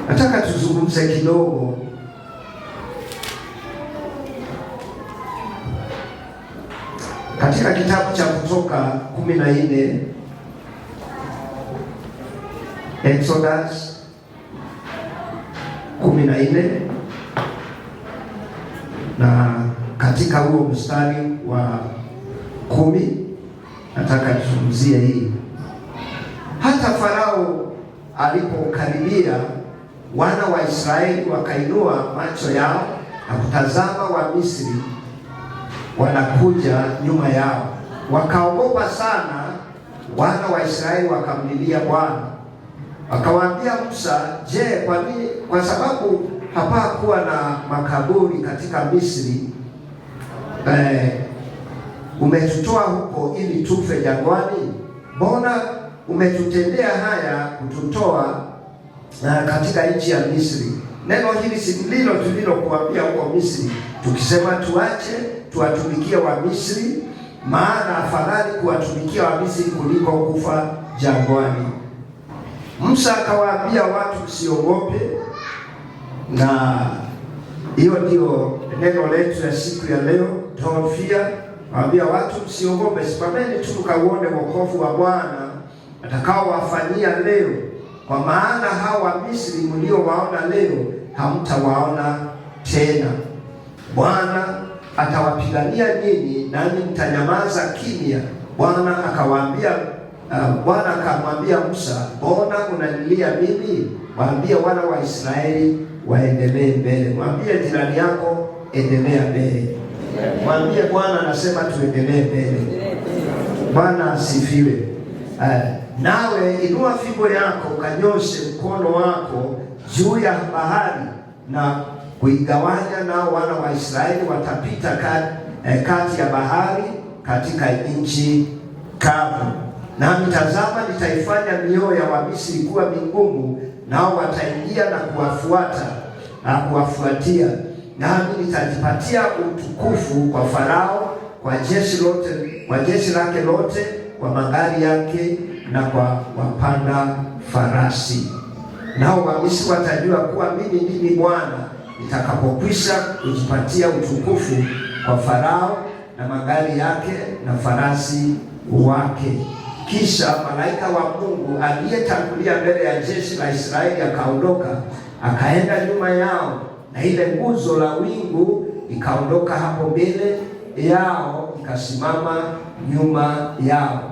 Nataka tuzungumze kidogo katika kitabu cha Kutoka 14, Exodus 14, na katika huo mstari wa 10 nataka tuzungumzie hii. Hata Farao alipokaribia, wana wa Israeli wakainua macho yao na kutazama Wamisri wanakuja nyuma yao. Wakaogopa sana. Wana wa Israeli wakamlilia Bwana, wakawaambia Musa, je, kwa sababu hapakuwa na makaburi katika Misri, umetutoa huko ili tufe jangwani? Mbona umetutendea haya kututoa katika nchi ya Misri? Neno hili si ndilo tulilokuambia huko Misri, tukisema tuache tuwatumikie wa Misri, maana afadhali kuwatumikia wa Misri kuliko kufa jangwani. Musa akawaambia watu, msiogope. Na hiyo ndio neno letu ya siku ya leo, don't fear. Waambia watu msiogope, simameni tu mkauone wokovu wa Bwana atakao wafanyia leo, kwa maana hawa Misri mliowaona leo hamtawaona tena. Bwana atawapigania nyinyi, nanyi mtanyamaza kimya. Bwana akamwambia Musa, mbona unanilia mimi? Waambie wana wa Israeli waendelee mbele. Mwambie jirani yako, endelea mbele. Mwambie Bwana anasema tuendelee mbele. Bwana asifiwe. Nawe inua fimbo yako, ukanyoshe mkono wako juu ya bahari na kuigawanya, nao wana wa Israeli watapita kati ya bahari katika nchi kavu. Nami tazama, nitaifanya mioyo ya Wamisri kuwa migumu, nao wataingia na kuwafuatia. Nami nitajipatia utukufu kwa Farao, kwa jeshi lake lote, kwa magari yake na kwa wapanda farasi. Nao Wamisri watajua kuwa mimi ndimi Bwana, nitakapokwisha kujipatia utukufu kwa Farao na magari yake na farasi wake. Kisha malaika wa Mungu aliyetangulia mbele ya jeshi la Israeli akaondoka, akaenda nyuma yao, na ile nguzo la wingu ikaondoka hapo mbele yao, ikasimama nyuma yao,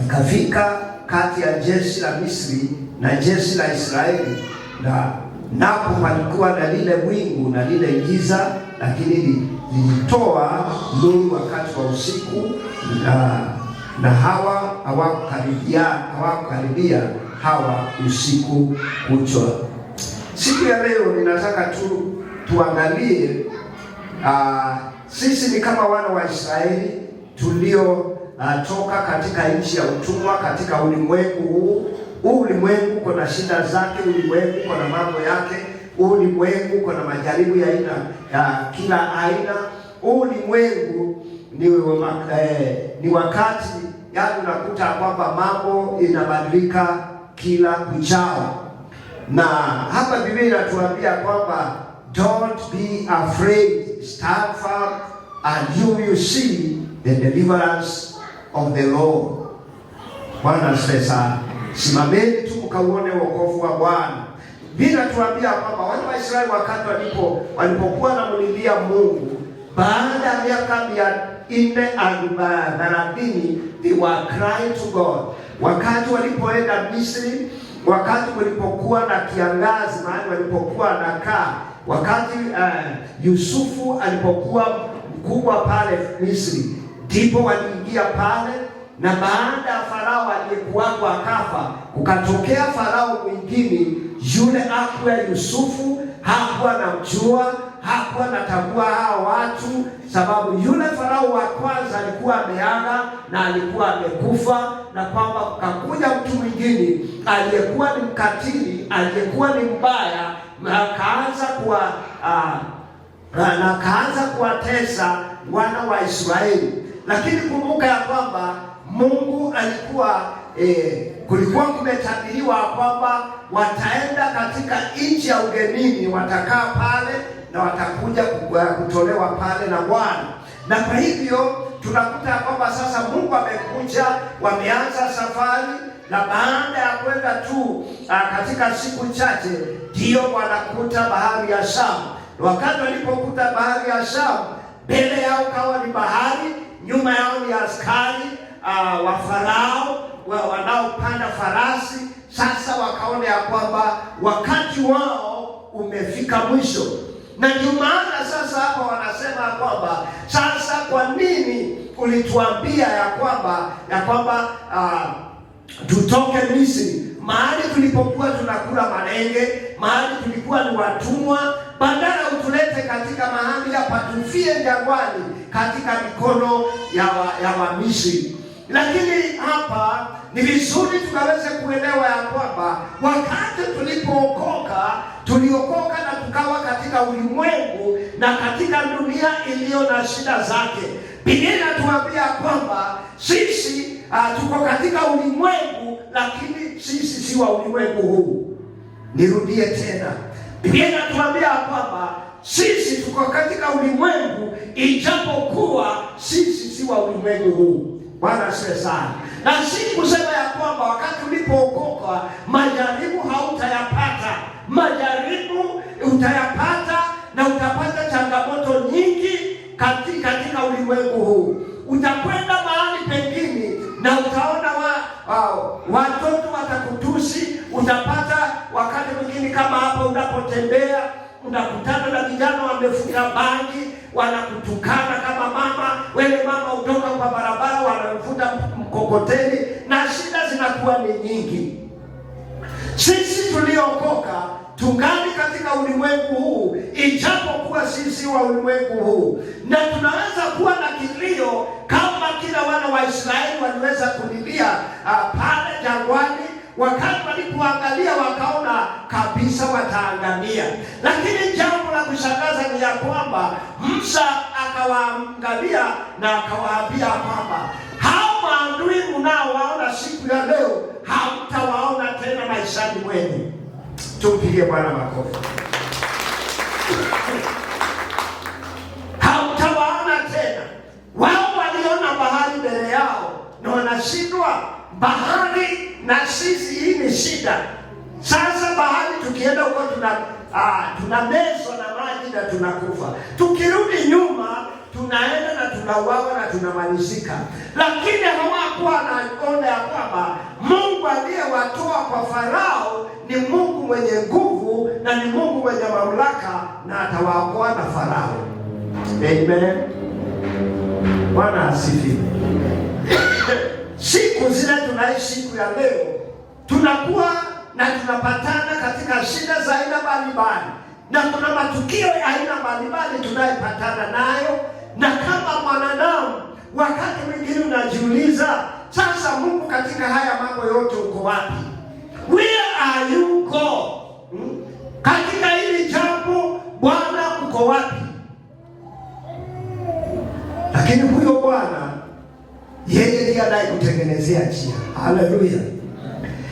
ikafika kati ya jeshi la Misri na jeshi la Israeli, na napo palikuwa na lile wingu na lile giza, lakini lilitoa nuru wakati wa usiku, na hawa hawakukaribia hawa usiku kuchwa. Siku ya leo ninataka tuangalie sisi ni kama wana wa Israeli tulio toka katika nchi ya utumwa, katika ulimwengu huu. Ulimwengu kuna shida zake, ulimwengu kuna mambo yake, ulimwengu kuna majaribu ya kila aina. Ulimwengu ni wakati unakuta kwamba mambo inabadilika kila kuchao, na hapa Biblia inatuambia kwamba don't be afraid, stand firm and you will see the deliverance of the Lord. Bwana asifiwe. Simameni tu mkauone wokovu wa Bwana. Biblia inatuambia kwamba wana wa Israeli wakati walipokuwa wanamlilia Mungu, baada ya miaka 430 they were crying to God. Wakati walipoenda Misri, wakati walipokuwa na kiangazi, mahali walipokuwa nakaa, wakati Yusufu alipokuwa mkubwa pale Misri, ndipo waliingia pale. Na baada ya Farao aliyekuwako akafa, kukatokea Farao mwingine, yule hakuwa Yusufu, hakuwa anamjua, hakuwa anatambua hao watu, sababu yule Farao wa kwanza alikuwa ameaga na alikuwa amekufa, na kwamba kukakuja mtu mwingine aliyekuwa ni mkatili, aliyekuwa ni mbaya, na akaanza kuwatesa wana wa Israeli. Lakini kumbuka ya kwamba Mungu alikuwa kulikuwa kumetabiriwa kwamba wataenda katika nchi ya ugenini, watakaa pale na watakuja kutolewa pale na Bwana. Na kwa hivyo tunakuta kwamba sasa Mungu amekuja, wameanza safari, na baada ya kwenda tu katika siku chache ndio wanakuta bahari ya Shamu. Wakati walipokuta bahari ya Shamu, mbele yao kawa ni bahari, nyuma yao ni askari wa Farao wanaopanda farasi. Sasa wakaona ya kwamba wakati wao umefika mwisho, na ndio maana sasa hapa wanasema kwamba sasa, kwa nini ulituambia ya kwamba tutoke Misri, mahali tulipokuwa tunakula malenge, mahali tulikuwa ni watumwa, badala utulete katika mahali hapa tufie jangwani katika mikono ya Wamisri. Lakini hapa ni vizuri tukaweze kuelewa ya kwamba wakati tulipookoka, tuliokoka na tukawa katika ulimwengu na katika dunia iliyo na shida zake. Biblia inatuambia kwamba sisi tuko katika ulimwengu, lakini sisi si wa ulimwengu huu. Nirudie tena, Biblia inatuambia kwamba sisi tuko katika ulimwengu, ijapokuwa sisi si wa ulimwengu huu. Bwana asifiwe sana. Na si kusema ya kwamba wakati ulipookoka majaribu hautayapata. Majaribu utayapata, na utapata changamoto nyingi katika ulimwengu huu. Utakwenda mahali pengine na utaona watoto watakutusi. Utapata wakati mwingine kama hapo unapotembea, unakutana na vijana wamefunga bangi, wanakutukana kama mama. Wewe mama utoka kwa barabara, wanavuta mkokoteni, na shida zinakuwa ni nyingi. Sisi tuliokoka tungali katika ulimwengu huu, ijapokuwa sisi wa ulimwengu huu, na tunaweza kuwa na kilio kama kila wana wa Israeli waliweza kulilia pale jangwani, wakati walipoangalia wakaona kabisa wataangamia. Lakini jambo la kushangaza ni ya kwamba Musa akawaangalia na akawaambia kwamba hao maadui mnaowaona siku ya leo hamtawaona tena maishani mwenu. Tumpigie Bwana makofi. Hamtawaona tena. Wao waliona bahari mbele yao na wanashindwa bahari, na sisi hii ni shida. Sasa bahari tukienda huko tunamezwa na maji na tunakufa. Tukirudi nyuma tunaenda na tunauawa na tunamalizika. Lakini hawakuwa wanaona ya kwamba Mungu aliyewatoa kwa Farao ni Mungu mwenye nguvu na ni Mungu mwenye mamlaka, na atawaokoa na Farao. Amen. Bwana asifiwe. Siku zile tunaishi siku ya leo, tunakuwa na tunapatana katika shida za aina mbalimbali, na kuna matukio ya aina mbalimbali tunayopatana nayo. Na kama mwanadamu, wakati mwingine unajiuliza, sasa Mungu katika haya mambo yote uko wapi? Where are you God? Katika hili jambo Bwana uko wapi? Lakini huyo Bwana yeye ndiye anayekutengenezea njia. Haleluya.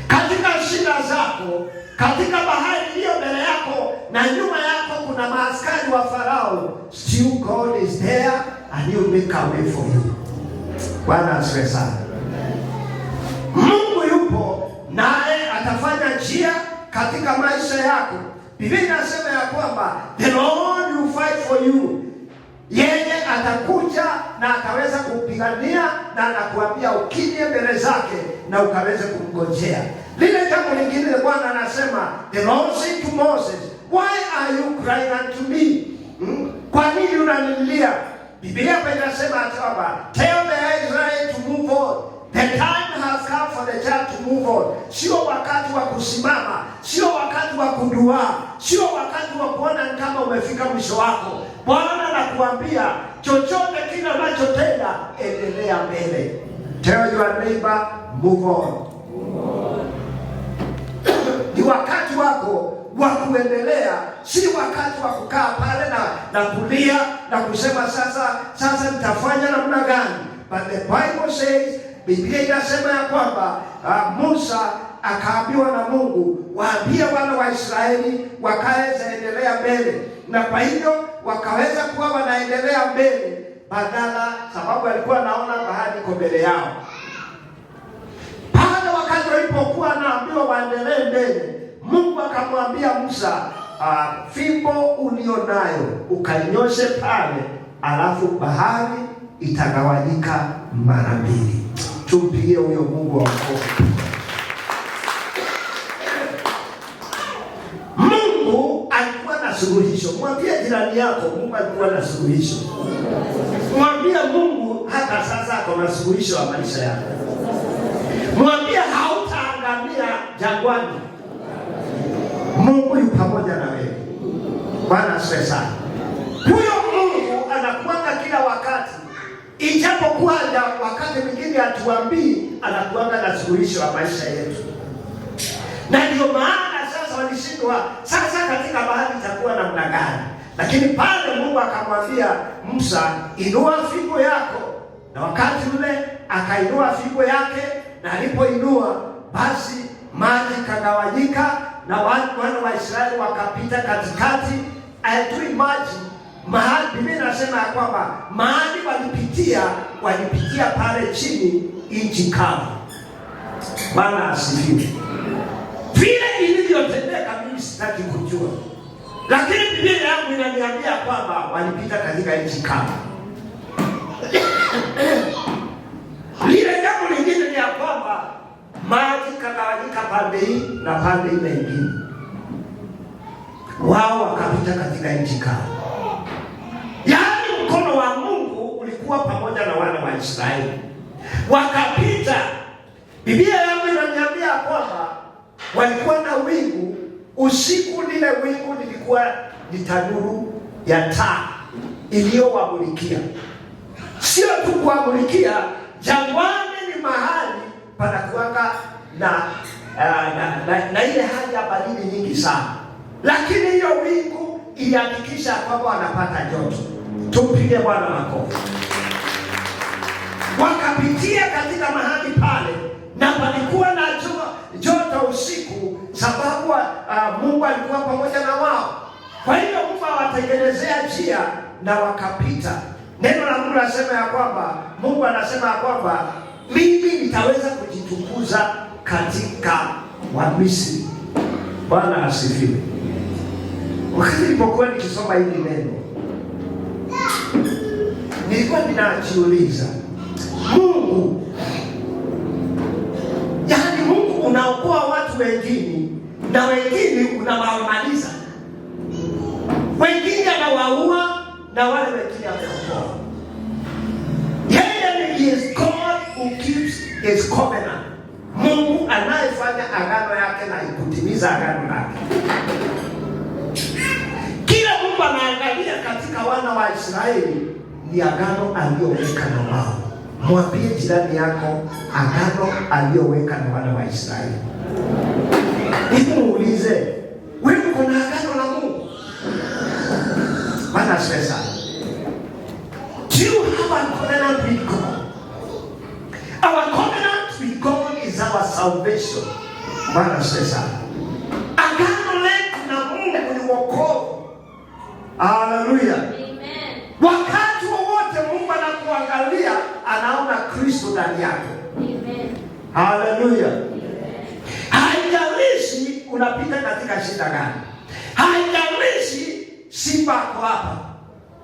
Katika shida zako, katika bahari iliyo mbele yako na nyuma yako kuna maaskari wa Farao, still God is there and he will make a way for you. Bwana asifiwe sana. Mungu yupo naye atafanya njia katika maisha yako. Biblia inasema ya kwamba the Lord will fight for you. Yeye atakuja na ataweza kupigania, na anakuambia ukije mbele zake na ukaweze kumngojea. Lile jambo lingine Bwana anasema, the Lord said to Moses, why are you crying unto me? Kwa nini unanililia? Biblia inasema kwamba tell the Israel to move on. The time has come for the child to move on. Sio wakati wa kusimama, sio wakati wa kudua, sio wakati wa kuona kama umefika mwisho wako. Bwana anakuambia chochote kile unachotenda, endelea mbele. Tell your neighbor, move on. Ni wakati wako wa kuendelea, si wakati wa kukaa pale na kulia na kusema sasa nitafanya namna gani. But the Bible says Biblia inasema ya kwamba Musa akaambiwa na Mungu, waambie wana wa Israeli wakaweza endelea mbele, na kwa hivyo wakaweza kuwa wanaendelea mbele badala, sababu alikuwa anaona bahari iko mbele yao. Pale wakati walipokuwa naambiwa waendelee mbele, Mungu akamwambia Musa, fimbo ulionayo ukainyoshe pale, alafu bahari itagawanyika mara mbili. Tumpigie huyo Mungu wa wokovu. Mungu alikuwa na suluhisho. Mwambie jirani yako, Mungu alikuwa na suluhisho. Mwambie Mungu hata sasa ako na suluhisho wa maisha yako. Mwambie hautaangamia jangwani. Mungu yu pamoja na wewe. Bwana asifiwe sana. Huyo Mungu anakuanga kila wakati. Ijapokuwa wakati mwingine atuambii, anakuanga na suluhisho wa maisha yetu. Na ndio maana sasa walishindwa, sasa katika bahari itakuwa namna gani? Lakini pale Mungu akamwambia Musa, inua fimbo yako. Na wakati ule akainua fimbo yake, na alipoinua basi maji kagawanyika na wana wa Israeli wakapita katikati. Aitui maji mahali, Biblia inasema ya kwamba mahali walipitia pale chini nchi kavu. Bwana asifiwe. Vile ilivyotendeka mimi sitaki kujua, lakini Biblia yangu inaniambia kwamba walipita katika nchi kavu. Lile jambo lingine ni ya kwamba maji kagawanyika pande hii na pande ile nyingine. Wao wakapita katika nchi kavu. Yaani mkono wa Mungu ulikuwa pamoja na wana wa Israeli. Wakapita. Biblia yangu inaniambia kwamba walikuwa na wingu usiku. Lile wingu lilikuwa ni tanuru ya taa iliyowamulikia. Sio tu kuwamulikia, jangwani ni mahali panakuanga na ile hali ya baridi nyingi sana, lakini hiyo wingu ilihakikisha kwamba wanapata joto. Tumpige Bwana makofi. Wakapitia katika mahali pale na palikuwa na joto usiku, sababu Mungu alikuwa pamoja na wao. Kwa hiyo Mungu awatengenezea njia na wakapita. Neno la Mungu linasema ya kwamba Mungu anasema ya kwamba mimi nitaweza kujitukuza katika Wamisri. Bwana asifiwe. Wakati nilipokuwa nikisoma hili neno, nilikuwa ninajiuliza, Mungu, yaani Mungu unaokoa watu wengine na wengine unawamaliza. Wengine anawaua na wale wengine anaokoa. Yeye ni is God who keeps his covenant. Mungu anayefanya agano yake na kutimiza agano lake. Kila Mungu anaangalia katika wana wa Israeli ni agano aliyoweka na wao. Mwambie jirani yako, agano aliyoweka na wana wa Israeli. Hivi muulize, wewe uko na agano la Mungu? Bwana asifiwe sana. Do you have a covenant with God? Our covenant with God is our salvation. Bwana asifiwe sana. Agano letu na Mungu ni wokovu. Hallelujah. Amen. Wakati wowote Mungu anakuangalia, anaona Kristo ndani yako. Amen. Hallelujah. Amen. Haijalishi unapita katika shida gani. Haijalishi simba kwa hapa.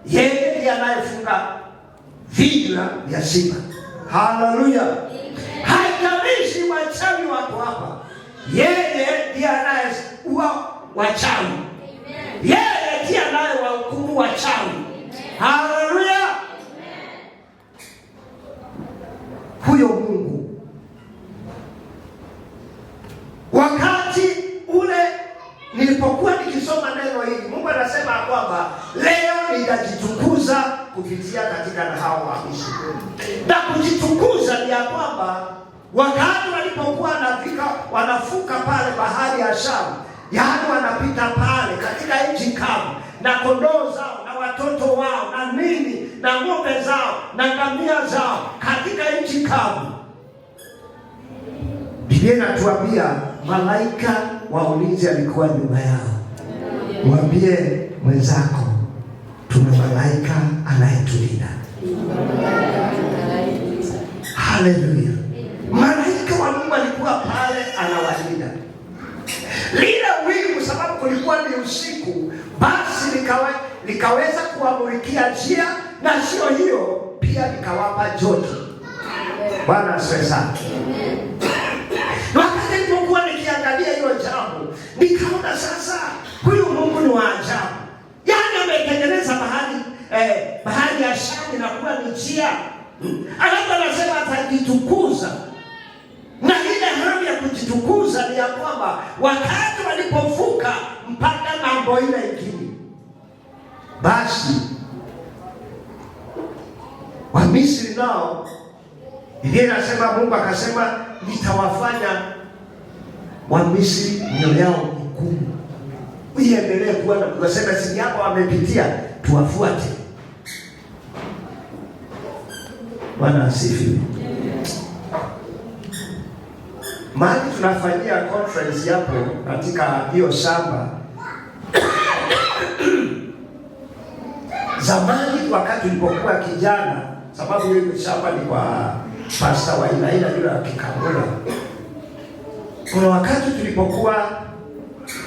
Yeye ndiye anayefunga vinywa vya simba. Hallelujah. Haijalishi wachawi wako hapa. Yeye ndiye anayeua wachawi. Yeye ndiye anayewahukumu wachawi. Hallelujah. Huyo Mungu, wakati ule nilipokuwa nikisoma neno hili, Mungu anasema kwamba leo nitajitukuza kupitia katika na hao Wamisri. Na kujitukuza ni ya kwamba wakati walipokuwa wanavuka pale bahari ya Shamu, yaani wanapita pale katika nchi kavu, na kondoo zao na watoto wao na nini na ng'ombe zao na ngamia zao katika nchi kavu, Biblia inatuambia malaika wa ulinzi alikuwa nyuma yao. Mwambie mwenzako, tuna malaika anayetulinda. Haleluya. Malaika wa Mungu alikuwa pale anawalinda. Lile wingu, sababu kulikuwa ni usiku, basi likaweza kuwamulikia njia, na sio hiyo pia likawapa joto. Bwana asifiwe sana. Wakati nilipokuwa nikiangalia hiyo jambo, nikaona sasa huyu Mungu ni wa ajabu. Yaani ametengeneza bahari ya Shamu na kuwa ni njia. Alafu anasema atajitukuza. Na ile hali ya kujitukuza ni ya kwamba wakati walipovuka mpaka ng'ambo ile ingine, basi Wamisri nao, Biblia inasema Mungu akasema nitawafanya Wamisri mioyo yao migumu. Uiendelee kuona, ukasema si hapa wamepitia, tuwafuate. Bwana asifiwe. Mahali tunafanyia conference hapo katika hiyo shamba. Zamani wakati nilipokuwa kijana, sababu hiyo shamba ni kwa pastor wa ila yule akikabula. Kuna wakati tulipokuwa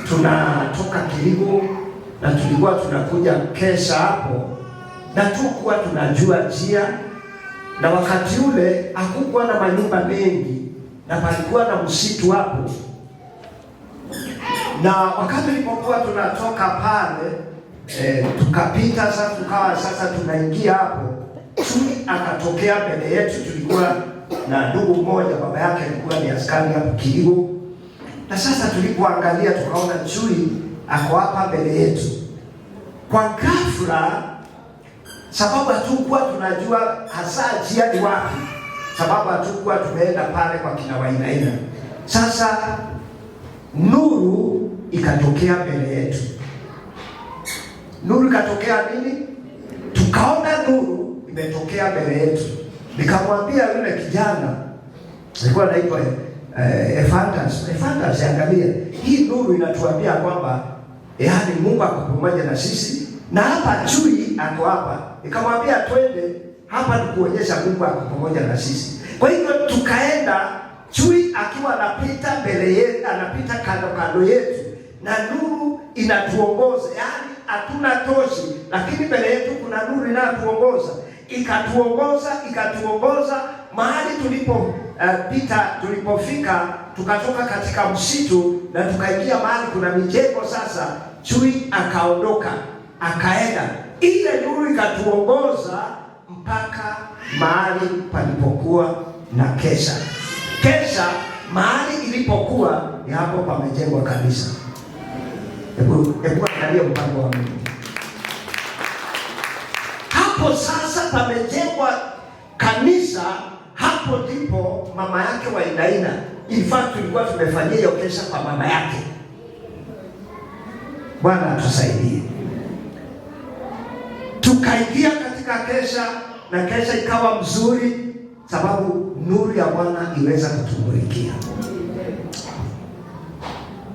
tunatoka Kiligo na tulikuwa tunakuja kesha hapo, na tukuwa tunajua njia, na wakati ule hakukuwa na manyumba mengi na palikuwa na msitu hapo. Na wakati tulipokuwa tunatoka pale tukapita sasa, tukawa sasa tunaingia hapo, chui akatokea mbele yetu. Tulikuwa na ndugu mmoja, baba yake alikuwa ni askari hapo Kiligo. Na sasa tulipoangalia tukaona chui ako hapa mbele yetu. Kwa ghafla, sababu hatukuwa tunajua hasa njia ni wapi, sababu hatukuwa tumeenda pale kwa kina Wainaina. Sasa nuru ikatokea mbele yetu. Nuru ikatokea nini? Tukaona nuru imetokea mbele yetu. Nikamwambia yule kijana, alikuwa anaitwa Efantas, angalia, hii nuru inatuambia kwamba yaani Mungu ako pamoja na sisi, na hapa chui ako hapa. Nikamwambia twende hapa nikuonyesha Mungu ako pamoja na sisi. Kwa hivyo tukaenda, chui akiwa anapita mbele yetu, anapita kando yetu, na nuru inatuongoza. Yaani hatuna toshi, lakini mbele yetu kuna nuru inatuongoza. Ikatuongoza mahali tulipofika, tukatoka katika msitu na tukaingia mahali kuna mijengo. Sasa chui akaondoka, akaenda. Ile nuru ikatuongoza mpaka mahali palipokuwa na kesha. Mahali ilipokuwa ni hapo pamejengwa kanisa. Hebu angalia mpango wa Mungu. Hapo sasa pamejengwa kanisa. Hapo ndipo mama yake Wainaina, in fact tulikuwa tumefanyia hiyo kesha kwa mama yake. Bwana atusaidie. Tukaingia katika kesha, na kesha ikawa mzuri sababu nuru ya Bwana iweza kutumulikia.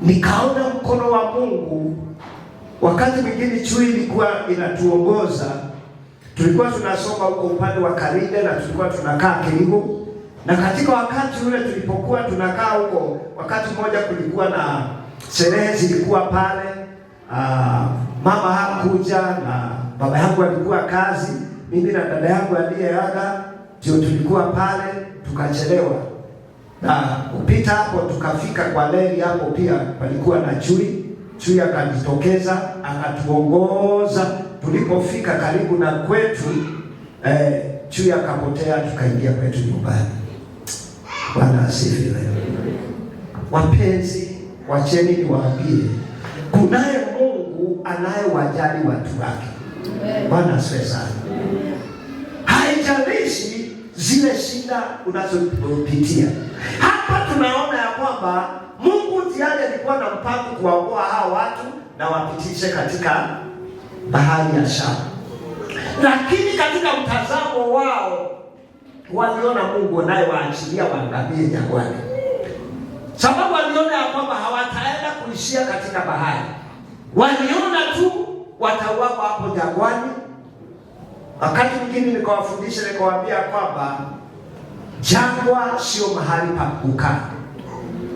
Nikaona mkono wa Mungu. Wakati mwingine chui ilikuwa inatuongoza, tulikuwa tunasoma huko upande wa Karinde na tulikuwa tunakaa Kiligo. Na katika wakati ule tulipokuwa tunakaa huko, wakati mmoja kulikuwa na sherehe zilikuwa pale. Mama hakuja na baba yangu alikuwa kazi, mimi na dada yangu aliyeaga ndio tulikuwa pale, tukachelewa. Na kupita hapo tukafika kwa leri hapo, pia palikuwa na chui akajitokeza akatuongoza. Tulipofika karibu na kwetu, chui akapotea, tukaingia kwetu nyumbani. Bwana asifiwe. Wapenzi, wacheni niwaambie, kunaye Mungu anayewajali watu wake. Bwana asifiwe sana. Haijalishi zile shida unazopitia. Hapa tunaona ya kwamba Mungu tayari alikuwa na mpango kuwaokoa hao watu na wapitishe katika bahari ya Shamu. Lakini katika mtazamo wao waliona Mungu naye waachilia waangamie jangwani. waliona ya kwamba hawataenda kuishia katika bahari. Waliona tu watauawa hapo jangwani. Wakati mwingine nikawafundisha nikawaambia kwamba jangwa sio mahali pa kukaa.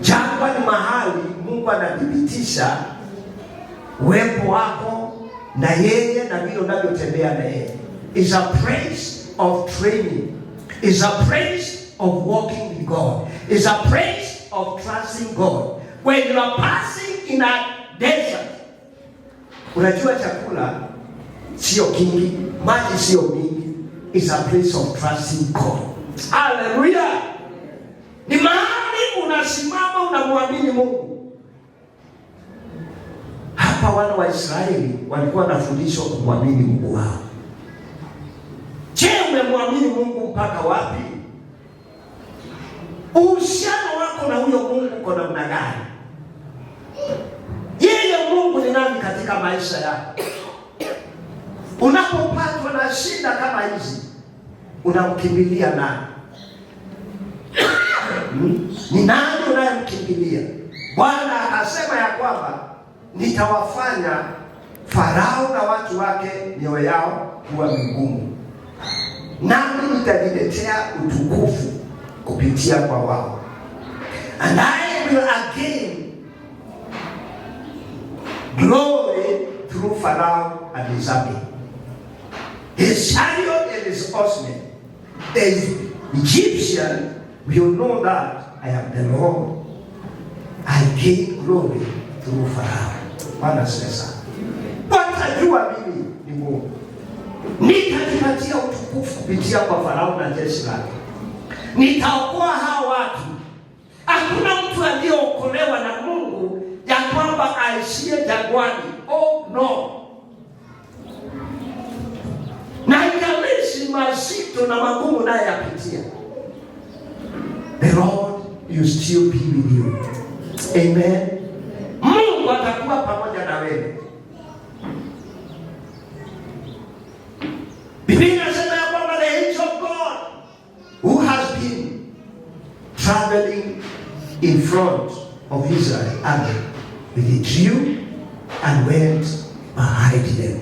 Jangwa ni mahali Mungu anadhibitisha uwepo wako na yeye na vile unavyotembea na yeye. Is a place of training. Is a place of walking with God. Is a place of trusting God. When you are passing in a desert, unajua chakula sio kingi, maji sio mingi. Is a place of trusting God. Hallelujah. Ni mahali unasimama unamwamini Mungu. Hapa wana wa Israeli walikuwa wanafundishwa kumwamini Mungu wao. Je, umemwamini Mungu mpaka wapi? Uhusiano wako na huyo Mungu uko namna gani? Yeye Mungu ni nani katika maisha yako? Unapopatwa na shida kama hizi, unamkimbilia nani? Ni nani unayemkimbilia? Bwana akasema ya kwamba nitawafanya Farao na watu wake mioyo yao kuwa migumu, nami nitajiletea utukufu kupitia kwa wao. And I will again glory through Pharaoh and his army, his chariot and his horsemen. The Egyptian will know that I am the Lord. I gain glory through Pharaoh. Bwana sasa, watajua mimi ni Mungu. Nitajipatia utukufu kupitia kwa Farao na jeshi lake. Nitaokoa hao watu. Hakuna mtu aliyeokolewa na Mungu ya kwamba aishie jangwani. Oh no. Na ikalishi mazito na magumu naye yapitia, the Lord will still be with you. Amen. Mungu atakuwa pamoja na wewe. Biblia inasema ya kwamba the angel of God who has been traveling in front of Israel army withdrew and went behind them.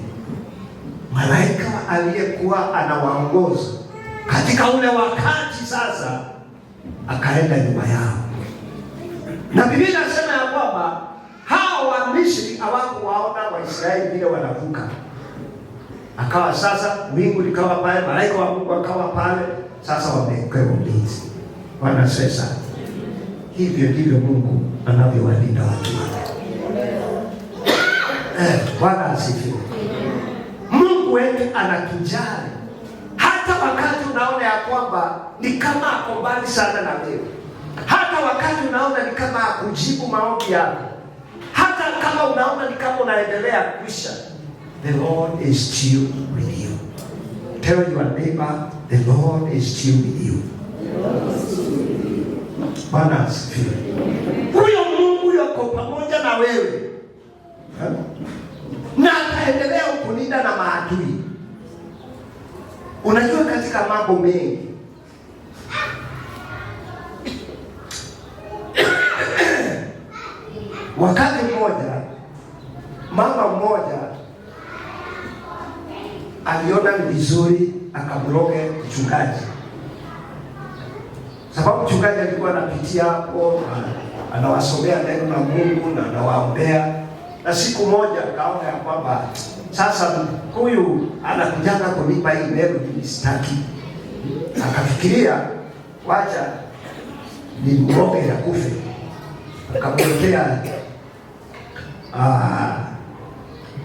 Malaika aliyekuwa anawaongoza katika ule wakati sasa akaenda nyuma yao. Na Biblia inasema ya kwamba hao wa Misri hawakuwaona Waisraeli vile wanavuka. Akawa sasa wingu likawa pale, malaika wa Mungu akawa pale, sasa wamewekewa ulinzi. Bwana sasa, hivyo ndivyo Mungu anavyowalinda watu wake. Bwana asifiwe. Mungu wetu anatujali hata wakati unaona ya kwamba ni kama ako mbali sana na wewe. Hata wakati unaona ni kama hakujibu maombi yako. Hata kama unaona ni kama unaendelea kuisha, the Lord is still with you. Tell your neighbor, the Lord is still with you. Bwana asifiwe. Huyo Mungu yuko pamoja na wewe. Na ataendelea kukulinda na maadui. Unajua katika mambo mengi wakati mmoja mama mmoja aliona ni vizuri akamloge mchungaji, sababu mchungaji alikuwa anapitia hapo anawasomea neno la Mungu na anawaombea. Na siku moja akaona ya kwamba sasa huyu anakujanga kunipa hii neno mimi sitaki. Akafikiria wacha ni mroge ya kufe. Akamwekea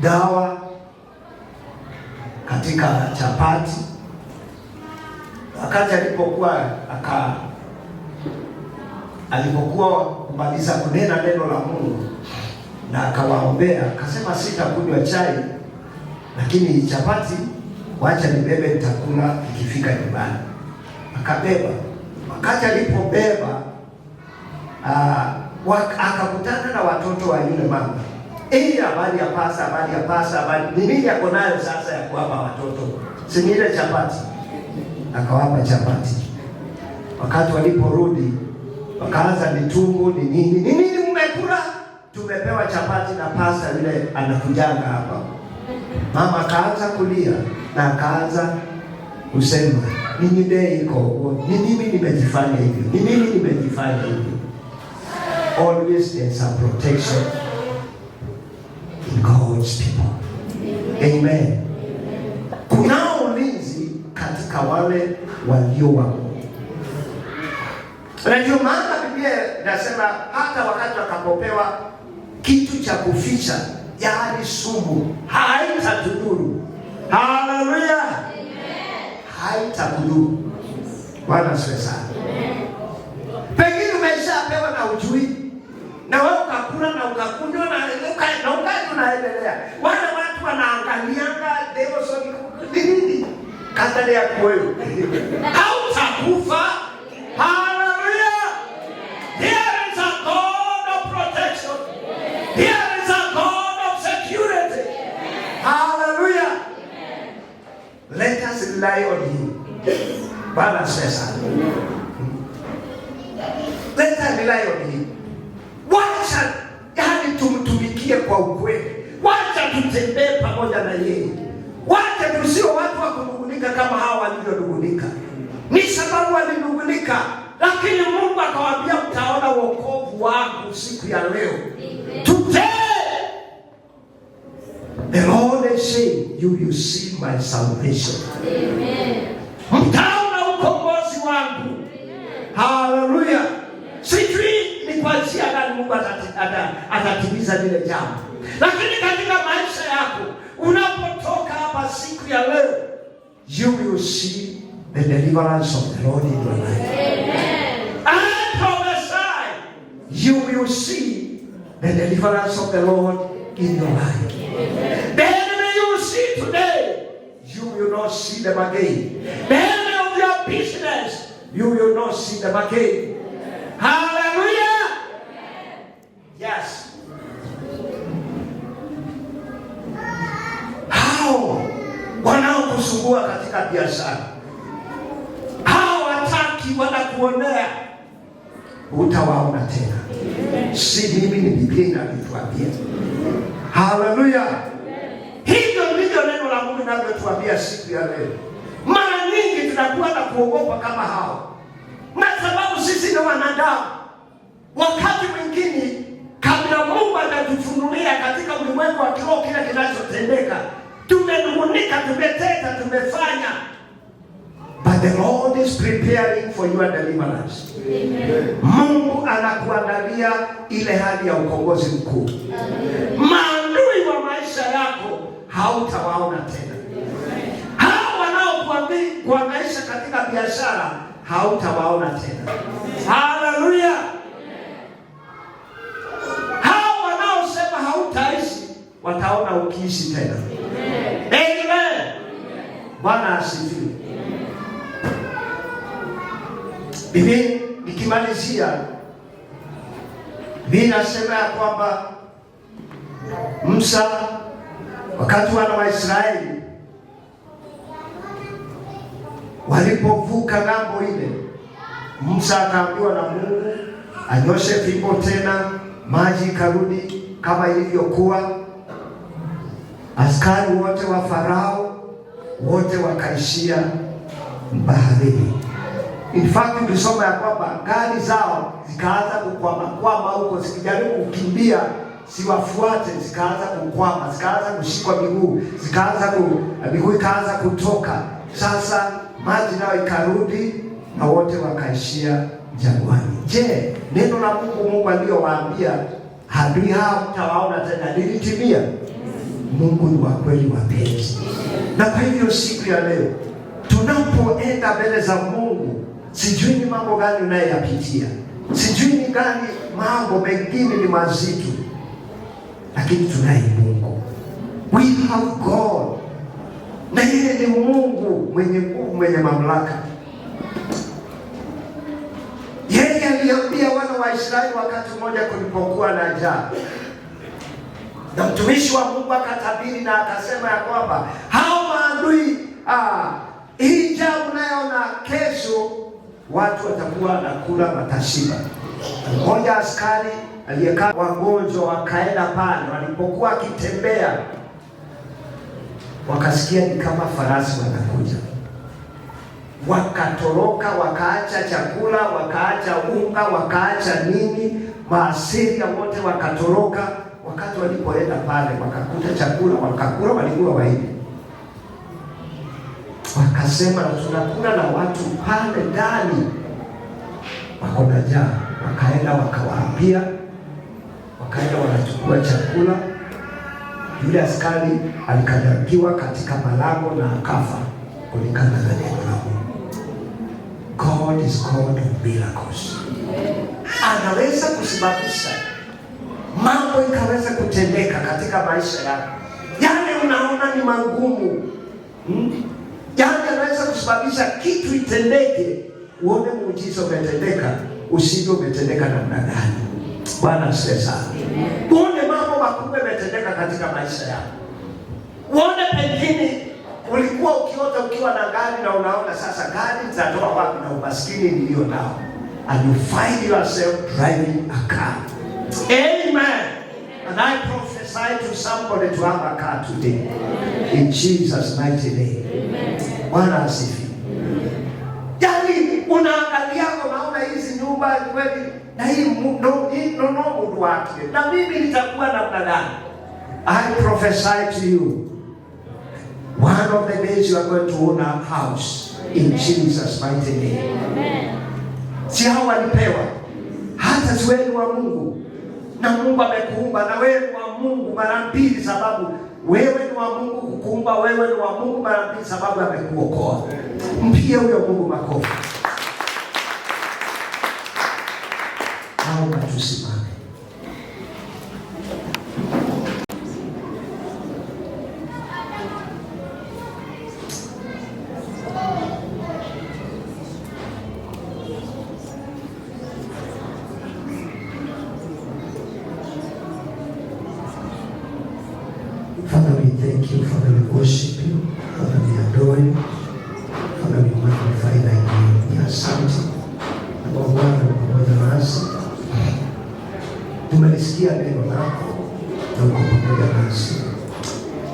dawa katika chapati. Wakati alipokuwa kumaliza kunena neno la Mungu na akawaombea, akasema sitakunywa chai, lakini chapati wacha nibebe, nitakula ikifika nyumbani. Akabeba. Wakati alipobeba akakutana na watoto wa yule mama. Habari ya pasa, habari ya pasa, habari ni nini yako nayo sasa ya kuwapa watoto? Si ile chapati. Akawapa chapati. Wakati waliporudi wakaanza mitungu ni nini tumekula, tumepewa chapati na pasta yule anakujanga hapa. Mama akaanza kulia na akaanza kusema, nini dei iko? Ni mimi nimejifanya hivyo. Ni mimi nimejifanya hivyo. Always there's a protection in God's people. Amen. Kuna ulinzi katika wale walio wa Mungu. Na ndio maana Biblia inasema hata wakati wakapopewa kitu cha kuficha, yaani sumu, haitatudhuru. Haleluya. Haitakudhuru. Bwana asifiwe sana. Pengine umeshapewa na ujui, na wewe ukakula na ukakunywa na unaendelea. Wale watu wanaangalianga leo sio nini kadri ya kweli. Hautakufa. Hallelujah. There is a God of protection. There is a God of security. Hallelujah. Let us rely on Him. Bwana asifiwe sana. Let us rely on Him. Wacha yani tumtumikie kwa ukweli. Wacha tutembee pamoja na yeye. Wacha tusio watu wa kunungunika kama hawa walivyonungunika. Ni sababu walinungunika, lakini Mungu akawaambia mtaona wokovu wangu siku ya leo. Today the Lord is saying, you will see my salvation. Amen. Mtaona ukombozi wangu. Hallelujah. Sijui ni kwa njia gani Mungu atatimiza lile jambo. Lakini katika maisha yako unapotoka hapa siku ya leo, you will see the deliverance of the Lord in your life. Amen. I prophesy, you will see the deliverance of the Lord in your life. Amen. The enemy you will see today, you will not see them again. The enemy of your business, you will not see them again. Hallelujah. Yes. Hao wanaokusumbua katika biashara, hao wataki, wanakuonea, utawaona tena. Si mimi, ni Biblia inatuambia. Hallelujah. Hivyo ndivyo neno la Mungu linalotuambia siku ya leo. Mara nyingi tunakuwa na kuogopa kama hao, na sababu sisi ni wanadamu. Wakati mwingine kabla Mungu atatufunulia katika ulimwengu wa kiroho kile kinachotendeka, tumenungunika, tumeteta, tumefanya. But the Lord is preparing for your deliverance. Amen. Mungu anakuandalia ile hali ya ukombozi mkuu. Maadui wa maisha yako hautawaona tena. Hao wanaokuangaisha katika biashara hautawaona tena. Hallelujah. Hao wanaosema hautaishi wataona ukiishi tena. Amen. Bwana asifiwe. Bibi nikimalizia, Biblia inasema ya kwamba Musa, wakati wana wa Israeli walipovuka ng'ambo ile, Musa akaambiwa na Mungu anyoshe fimbo tena, maji karudi kama ilivyokuwa. Askari wote wa Farao wote wakaishia baharini. In fact, tulisoma ya kwamba gari zao zikaanza kukwama huko, zikijaribu kukimbia siwafuate, zikaanza kukwama, zikaanza kushikwa miguu, miguu ikaanza kutoka. Sasa maji nayo ikarudi na wote wakaishia jangwani. Je, neno la Mungu aliyowaambia adui hao mtawaona tena lilitimia? Mungu ni wa kweli wapenzi. Na kwa hivyo siku ya leo tunapoenda mbele za Mungu, sijui ni mambo gani unayoyapitia, sijui ni gani mambo mengine ni mazito, lakini tunaye Mungu. We have God. Na yeye ni Mungu mwenye nguvu, mwenye mamlaka. Yeye aliambia wana wa Israeli wakati mmoja kulipokuwa na njaa, na mtumishi wa Mungu akatabiri na akasema ya kwamba hao maadui, hii njaa unayoona kesho watu watakuwa nakula matashiba. Mmoja askari aliyekaa wagonjwa wakaenda pale. Walipokuwa akitembea, wakasikia ni kama farasi wanakuja, wakatoroka, wakaacha chakula, wakaacha unga, wakaacha nini, Maasiria wote wakatoroka. Wakati walipoenda pale, wakakuta chakula, wakakula, walikuwa waidi. Wakasema tunakula na watu pale ndani wako na njaa. Wakaenda wakawaambia, wakaenda wanachukua chakula. Yule askari alikanyagiwa katika malango na akafa kulingana na neno la Mungu. God is God of miracles. Anaweza kusababisha mambo ikaweza kutendeka katika maisha yako. Yale unaona ni magumu, yale anaweza kusababisha kitu itendeke, uone muujiza umetendeka, usije umetendeka namna gani. Bwana asifiwe sana. Uone mambo makubwa yametendeka katika maisha yako. Uone pengine ulikuwa ukiota ukiwa na gari na unaona sasa gari zitatoa wapi na umaskini nilio nao, and you find yourself driving a car. Amen. And I prophesy to somebody to have a car today. In Jesus' mighty name. Bwana asifiwe. Yaani unaangalia unaona hizi nyumba kweli na hii mudu wake, na mimi nitakuwa namna gani? I prophesy to you, one of the days you are going to own a house in Jesus' mighty name. Amen. Si hao walipewa, hata si wewe wa Mungu, na Mungu amekuumba na wewe wa Mungu mara mbili, sababu wewe ni wa Mungu kukuumba, wewe ni wa Mungu mara mbili sababu amekuokoa. Mpigie huyo Mungu makofi. Naomba tusimame. Father, we thank you. Father, we worship you. Father, we adore you. Father, we magnify thy name. Ni asante kwa Bwana pamoja nasi. Tumelisikia neno lako na uko pamoja nasi.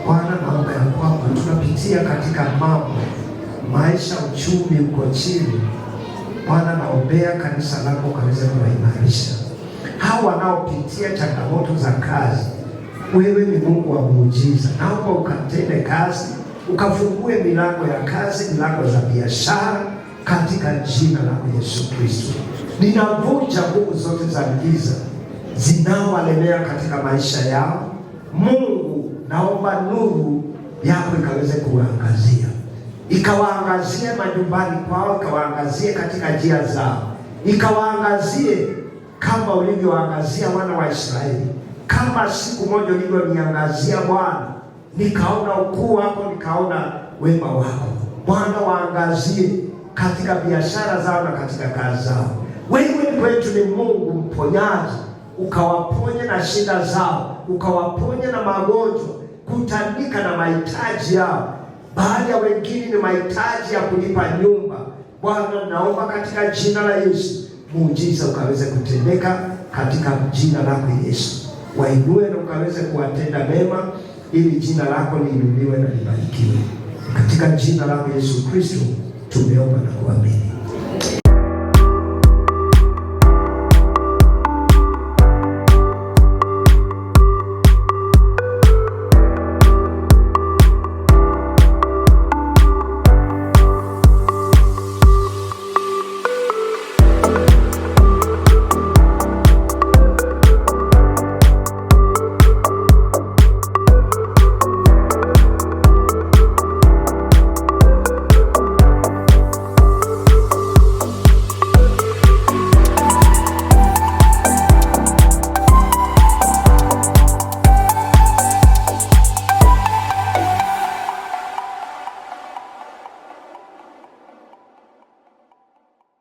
Bwana, naomba ya kwamba tunapitia katika mambo, maisha, uchumi uko chini. Bwana, naombea kanisa lako kaweze kuimarisha. Hao wanaopitia changamoto za kazi, wewe ni Mungu wa muujiza. Naomba ukatende kazi, ukafungue milango ya kazi, milango za biashara katika jina la Yesu Kristo. Ninavunja nguvu zote za giza zinaowalemea katika maisha yao. Mungu, naomba nuru yako ikaweze kuwaangazia, ikawaangazie majumbani kwao, ikawaangazie katika njia zao, ikawaangazie kama ulivyoangazia wana wa Israeli. Kama siku moja ulivyoniangazia Bwana, nikaona ukuu wako, nikaona wema wako. Bwana, waangazie katika biashara zao na katika kazi zao. Wewe kwetu ni Mungu mponyaji, ukawaponye na shida zao, ukawaponye na magonjwa, kutandika na mahitaji yao. Baadhi ya wengine ni mahitaji ya kulipa nyumba. Bwana, naomba katika jina la Yesu, muujiza ukaweze kutendeka katika jina lako Yesu. Wainue na ukaweze kuwatenda mema, ili jina lako liinuliwe na libarikiwe. Katika jina lako Yesu Kristo tumeomba na kuamini.